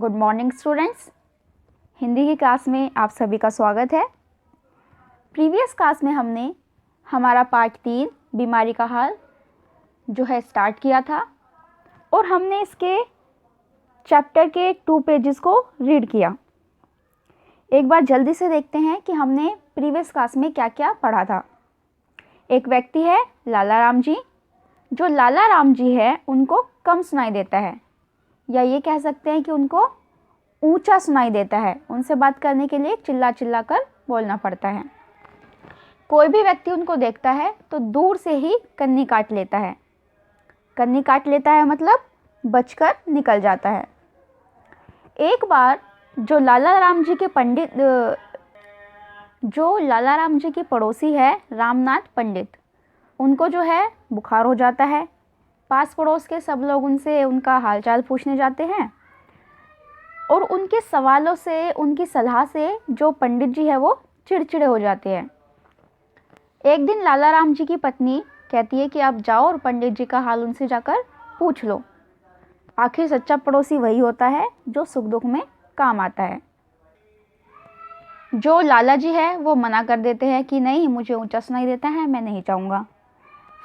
Good morning students. Hindi की class में आप सभी का स्वागत है। प्रीवियस क्लास में हमने हमारा पार्ट 3 बीमारी का हाल जो है स्टार्ट किया था और हमने इसके चैप्टर के 2 पेजेस को रीड किया। एक बार जल्दी से देखते हैं कि हमने प्रीवियस क्लास में क्या क्या पढ़ा था। एक व्यक्ति है लाला राम जी। जो लाला राम जी है उनको कम सुनाई देता है, या ये कह सकते हैं कि उनको ऊंचा सुनाई देता है। उनसे बात करने के लिए चिल्ला चिल्ला कर बोलना पड़ता है। कोई भी व्यक्ति उनको देखता है तो दूर से ही कन्नी काट लेता है। कन्नी काट लेता है मतलब बचकर निकल जाता है। एक बार जो लाला राम जी के पड़ोसी है रामनाथ पंडित, उनको जो है बुखार हो जाता है। पास पड़ोस के सब लोग उनसे उनका हालचाल पूछने जाते हैं और उनके सवालों से, उनकी सलाह से जो पंडित जी है वो चिड़चिड़े हो जाते हैं। एक दिन लाला राम जी की पत्नी कहती है कि आप जाओ और पंडित जी का हाल उनसे जाकर पूछ लो। आखिर सच्चा पड़ोसी वही होता है जो सुख दुख में काम आता है। जो लाला जी है वो मना कर देते हैं कि नहीं, मुझे ऊंचा सुनाई देता है, मैं नहीं जाऊँगा।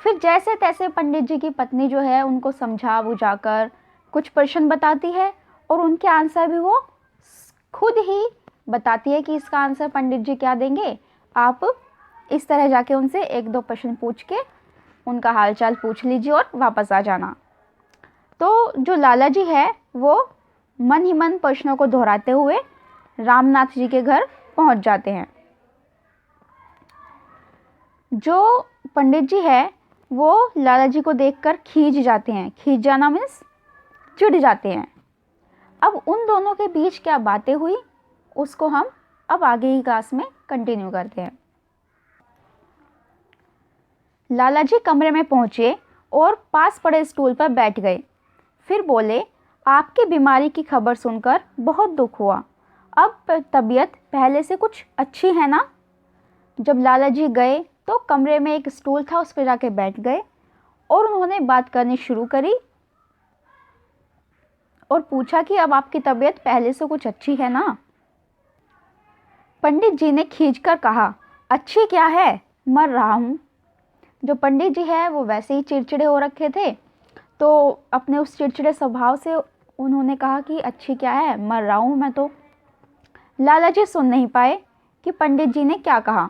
फिर जैसे तैसे पंडित जी की पत्नी जो है उनको समझा बुझाकर कुछ प्रश्न बताती है और उनके आंसर भी वो खुद ही बताती है कि इसका आंसर पंडित जी क्या देंगे, आप इस तरह जाके उनसे एक दो प्रश्न पूछ के उनका हालचाल पूछ लीजिए और वापस आ जाना। तो जो लाला जी है वो मन ही मन प्रश्नों को दोहराते हुए रामनाथ जी के घर पहुंच जाते हैं। जो पंडित जी है वो लाला जी को देखकर खींच जाते हैं। खींच जाना मीन्स चिढ़ जाते हैं। अब उन दोनों के बीच क्या बातें हुई उसको हम अब आगे की क्लास में कंटिन्यू करते हैं। लाला जी कमरे में पहुंचे और पास पड़े स्टूल पर बैठ गए। फिर बोले, आपकी बीमारी की खबर सुनकर बहुत दुख हुआ। अब तबीयत पहले से कुछ अच्छी है ना? जब लाला जी गए तो कमरे में एक स्टूल था, उस पर जाके बैठ गए और उन्होंने बात करनी शुरू करी और पूछा कि अब आपकी तबीयत पहले से कुछ अच्छी है ना? पंडित जी ने खींचकर कहा, अच्छी क्या है, मर रहा हूँ। जो पंडित जी है वो वैसे ही चिड़चिड़े हो रखे थे, तो अपने उस चिड़चिड़े स्वभाव से उन्होंने कहा कि अच्छी क्या है, मर रहा हूँ मैं तो। लाला जी सुन नहीं पाए कि पंडित जी ने क्या कहा।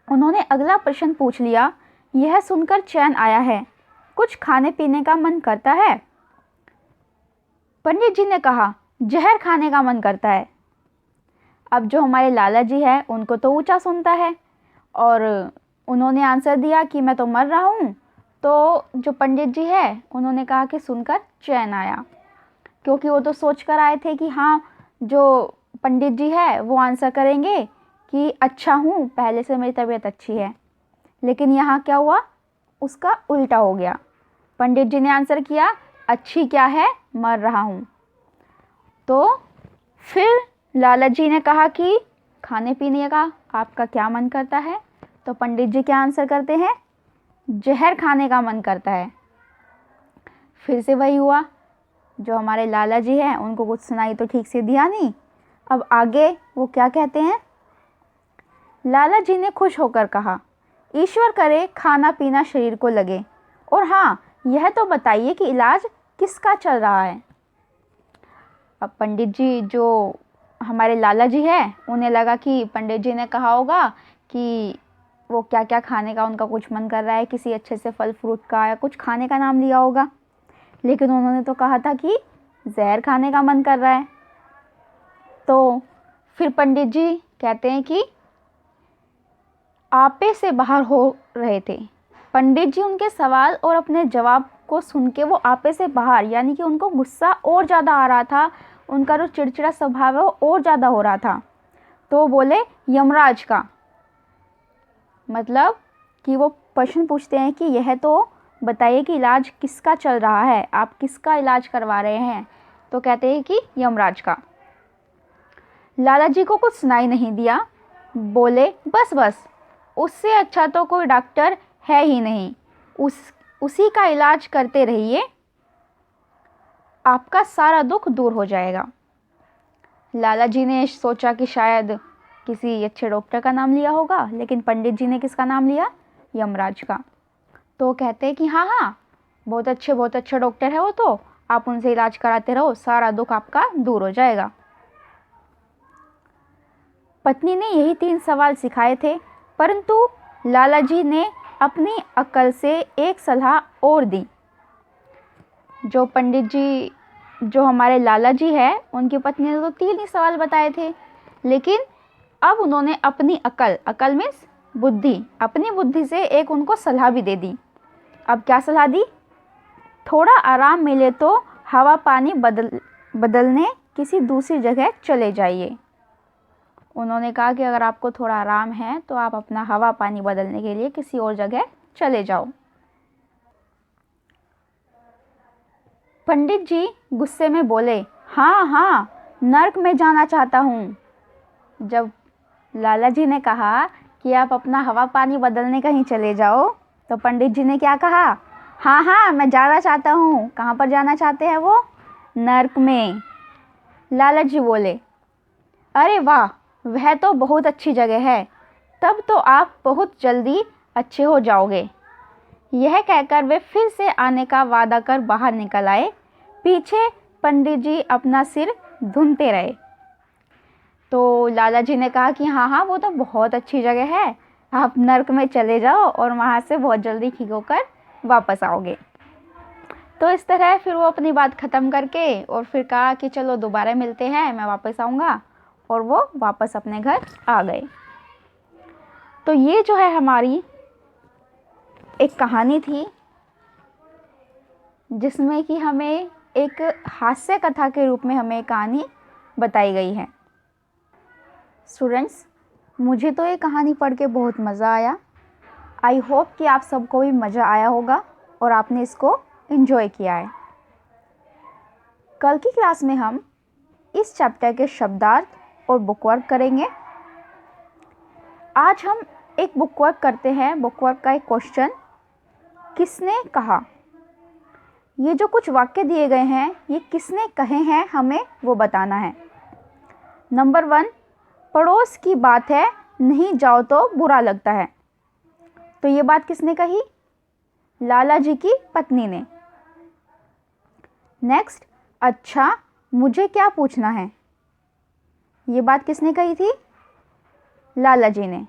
उन्होंने अगला प्रश्न पूछ लिया, यह सुनकर चैन आया है, कुछ खाने पीने का मन करता है? पंडित जी ने कहा, जहर खाने का मन करता है। अब जो हमारे लाला जी है उनको तो ऊंचा सुनता है और उन्होंने आंसर दिया कि मैं तो मर रहा हूँ। तो जो पंडित जी है उन्होंने कहा कि सुनकर चैन आया, क्योंकि वो तो सोच कर आए थे कि हाँ, जो पंडित जी है वो आंसर करेंगे कि अच्छा हूँ, पहले से मेरी तबीयत अच्छी है। लेकिन यहाँ क्या हुआ, उसका उल्टा हो गया। पंडित जी ने आंसर किया, अच्छी क्या है, मर रहा हूँ। तो फिर लाला जी ने कहा कि खाने पीने का आपका क्या मन करता है? तो पंडित जी क्या आंसर करते हैं, जहर खाने का मन करता है। फिर से वही हुआ, जो हमारे लाला जी हैं उनको कुछ सुनाई तो ठीक से दिया नहीं। अब आगे वो क्या कहते हैं, लाला जी ने खुश होकर कहा, ईश्वर करे खाना पीना शरीर को लगे, और हाँ, यह तो बताइए कि इलाज किसका चल रहा है? अब पंडित जी, जो हमारे लाला जी हैं, उन्हें लगा कि पंडित जी ने कहा होगा कि वो क्या क्या खाने का उनका कुछ मन कर रहा है, किसी अच्छे से फल फ्रूट का या कुछ खाने का नाम लिया होगा। लेकिन उन्होंने तो कहा था कि जहर खाने का मन कर रहा है। तो फिर पंडित जी कहते हैं कि आपे से बाहर हो रहे थे। पंडित जी उनके सवाल और अपने जवाब को सुन के वो आपे से बाहर, यानी कि उनको गुस्सा और ज़्यादा आ रहा था, उनका जो चिड़चिड़ा स्वभाव है वो और ज़्यादा हो रहा था। तो वो बोले, यमराज का। मतलब कि वो प्रश्न पूछते हैं कि यह तो बताइए कि इलाज किसका चल रहा है, आप किसका इलाज करवा रहे हैं? तो कहते हैं कि यमराज का। लाला जी को कुछ सुनाई नहीं दिया। बोले, बस बस, उससे अच्छा तो कोई डॉक्टर है ही नहीं, उसी का इलाज करते रहिए, आपका सारा दुख दूर हो जाएगा। लाला जी ने सोचा कि शायद किसी अच्छे डॉक्टर का नाम लिया होगा, लेकिन पंडित जी ने किसका नाम लिया? यमराज का। तो कहते हैं कि हाँ हाँ, बहुत अच्छे डॉक्टर है वो, तो आप उनसे इलाज कराते रहो, सारा दुख आपका दूर हो जाएगा। पत्नी ने यही 3 सवाल सिखाए थे, परंतु लाला जी ने अपनी अक्ल से एक सलाह और दी। जो पंडित जी, जो हमारे लाला जी है, उनकी पत्नी ने तो 3 ही सवाल बताए थे, लेकिन अब उन्होंने अपनी अकल मीन्स बुद्धि, अपनी बुद्धि से एक उनको सलाह भी दे दी। अब क्या सलाह दी? थोड़ा आराम मिले तो हवा पानी बदलने किसी दूसरी जगह चले जाइए। उन्होंने कहा कि अगर आपको थोड़ा आराम है तो आप अपना हवा पानी बदलने के लिए किसी और जगह चले जाओ। पंडित जी गुस्से में बोले, हाँ हाँ, नर्क में जाना चाहता हूँ। जब लाला जी ने कहा कि आप अपना हवा पानी बदलने कहीं चले जाओ, तो पंडित जी ने क्या कहा? हाँ हाँ, मैं जाना चाहता हूँ। कहाँ पर जाना चाहते हैं वो? नर्क में। लाला जी बोले, अरे वाह, वह तो बहुत अच्छी जगह है, तब तो आप बहुत जल्दी अच्छे हो जाओगे। यह कहकर वे फिर से आने का वादा कर बाहर निकल आए। पीछे पंडित जी अपना सिर धुनते रहे। तो लाला जी ने कहा कि हाँ हाँ, वो तो बहुत अच्छी जगह है, आप नर्क में चले जाओ और वहाँ से बहुत जल्दी ठीक होकर वापस आओगे। तो इस तरह फिर वो अपनी बात ख़त्म करके और फिर कहा कि चलो दोबारा मिलते हैं, मैं वापस आऊँगा, और वो वापस अपने घर आ गए। तो ये जो है हमारी एक कहानी थी, जिसमें कि हमें एक हास्य कथा के रूप में हमें कहानी बताई गई है। स्टूडेंट्स, मुझे तो ये कहानी पढ़ के बहुत मज़ा आया। आई होप कि आप सबको भी मज़ा आया होगा और आपने इसको एंजॉय किया है। कल की क्लास में हम इस चैप्टर के शब्दार्थ और बुकवर्क करेंगे। आज हम एक बुकवर्क करते हैं। बुकवर्क का एक क्वेश्चन, किसने कहा? ये जो कुछ वाक्य दिए गए हैं, ये किसने कहे हैं, हमें वो बताना है। नंबर 1, पड़ोस की बात है, नहीं जाओ तो बुरा लगता है। तो ये बात किसने कही? लाला जी की पत्नी ने। नेक्स्ट, अच्छा मुझे क्या पूछना है? ये बात किसने कही थी? लाला जी ने।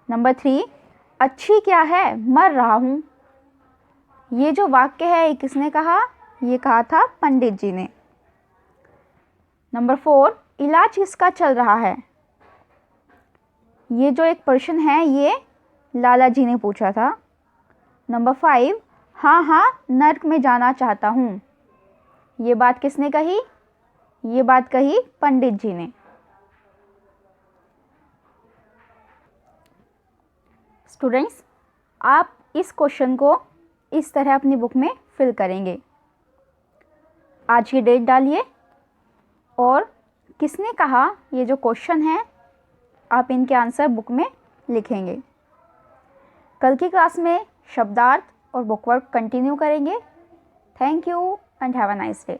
नंबर 3, अच्छी क्या है, मर रहा हूँ। ये जो वाक्य है, ये किसने कहा? ये कहा था पंडित जी ने। नंबर 4, इलाज किसका चल रहा है? ये जो एक प्रश्न है, ये लाला जी ने पूछा था। नंबर 5, हाँ हाँ, नर्क में जाना चाहता हूँ। ये बात किसने कही? ये बात कही पंडित जी ने। स्टूडेंट्स, आप इस क्वेश्चन को इस तरह अपनी बुक में फिल करेंगे। आज की डेट डालिए और किसने कहा, ये जो क्वेश्चन है, आप इनके आंसर बुक में लिखेंगे। कल की क्लास में शब्दार्थ और बुकवर्क कंटिन्यू करेंगे। Thank you and have a nice day.